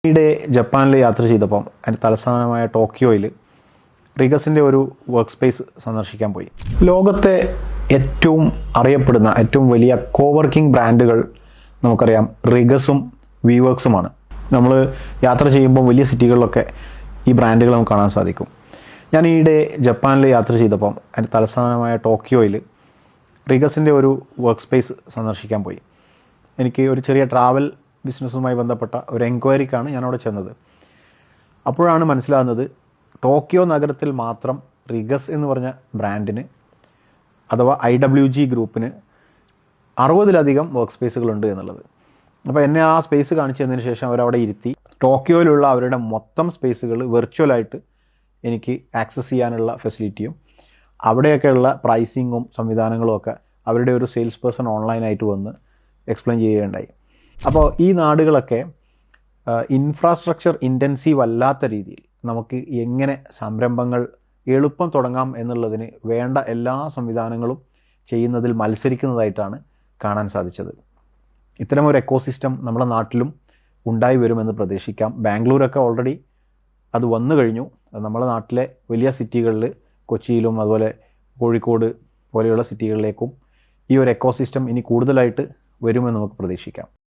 ഈയിടെ ജപ്പാനിൽ യാത്ര ചെയ്തപ്പം അതിൻ്റെ തലസ്ഥാനമായ ടോക്കിയോയിൽ റിഗസിൻ്റെ ഒരു വർക്ക് സ്പേസ് സന്ദർശിക്കാൻ പോയി. ലോകത്തെ ഏറ്റവും അറിയപ്പെടുന്ന ഏറ്റവും വലിയ കോവർക്കിംഗ് ബ്രാൻഡുകൾ നമുക്കറിയാം റിഗസും വിവർക്സുമാണ്. നമ്മൾ യാത്ര ചെയ്യുമ്പോൾ വലിയ സിറ്റികളിലൊക്കെ ഈ ബ്രാൻഡുകൾ നമുക്ക് കാണാൻ സാധിക്കും. ഞാൻ ഈയിടെ ജപ്പാനിൽ യാത്ര ചെയ്തപ്പം അതിൻ്റെ തലസ്ഥാനമായ ടോക്കിയോയിൽ റിഗസിൻ്റെ ഒരു വർക്ക് സ്പേസ് സന്ദർശിക്കാൻ പോയി. എനിക്ക് ഒരു ചെറിയ ട്രാവൽ ബിസിനസ്സുമായി ബന്ധപ്പെട്ട ഒരു എൻക്വയറിക്കാണ് ഞാനവിടെ ചെന്നത്. അപ്പോഴാണ് മനസ്സിലാകുന്നത് ടോക്കിയോ നഗരത്തിൽ മാത്രം റിഗസ് എന്ന് പറഞ്ഞ ബ്രാൻഡിന് അഥവാ IWG ഗ്രൂപ്പിന് 60-ലധികം വർക്ക് സ്പേസുകളുണ്ട് എന്നുള്ളത്. അപ്പോൾ എന്നെ ആ സ്പേസ് കാണിച്ചു തന്നതിന് ശേഷം അവരവിടെ ഇരുത്തി ടോക്കിയോയിലുള്ള അവരുടെ മൊത്തം സ്പേസുകൾ വെർച്വലായിട്ട് എനിക്ക് ആക്സസ് ചെയ്യാനുള്ള ഫെസിലിറ്റിയും അവിടെയൊക്കെയുള്ള പ്രൈസിങ്ങും സംവിധാനങ്ങളും ഒക്കെ അവരുടെ ഒരു സെയിൽസ് പേഴ്സൺ ഓൺലൈനായിട്ട് വന്ന് എക്സ്പ്ലെയിൻ ചെയ്യുകയുണ്ടായി. അപ്പോൾ ഈ നാടുകളൊക്കെ ഇൻഫ്രാസ്ട്രക്ചർ ഇൻറ്റൻസീവ് അല്ലാത്ത രീതിയിൽ നമുക്ക് എങ്ങനെ സംരംഭങ്ങൾ എളുപ്പം തുടങ്ങാം എന്നുള്ളതിന് വേണ്ട എല്ലാ സംവിധാനങ്ങളും ചെയ്യുന്നതിൽ മത്സരിക്കുന്നതായിട്ടാണ് കാണാൻ സാധിച്ചത്. ഇത്തരമൊരു എക്കോസിസ്റ്റം നമ്മുടെ നാട്ടിലും ഉണ്ടായി വരുമെന്ന് പ്രതീക്ഷിക്കാം. ബാംഗ്ലൂരൊക്കെ ഓൾറെഡി അത് വന്നു കഴിഞ്ഞു. നമ്മുടെ നാട്ടിലെ വലിയ സിറ്റികളിൽ കൊച്ചിയിലും അതുപോലെ കോഴിക്കോട് പോലെയുള്ള സിറ്റികളിലേക്കും ഈ ഒരു എക്കോസിസ്റ്റം ഇനി കൂടുതലായിട്ട് വരുമെന്ന് നമുക്ക് പ്രതീക്ഷിക്കാം.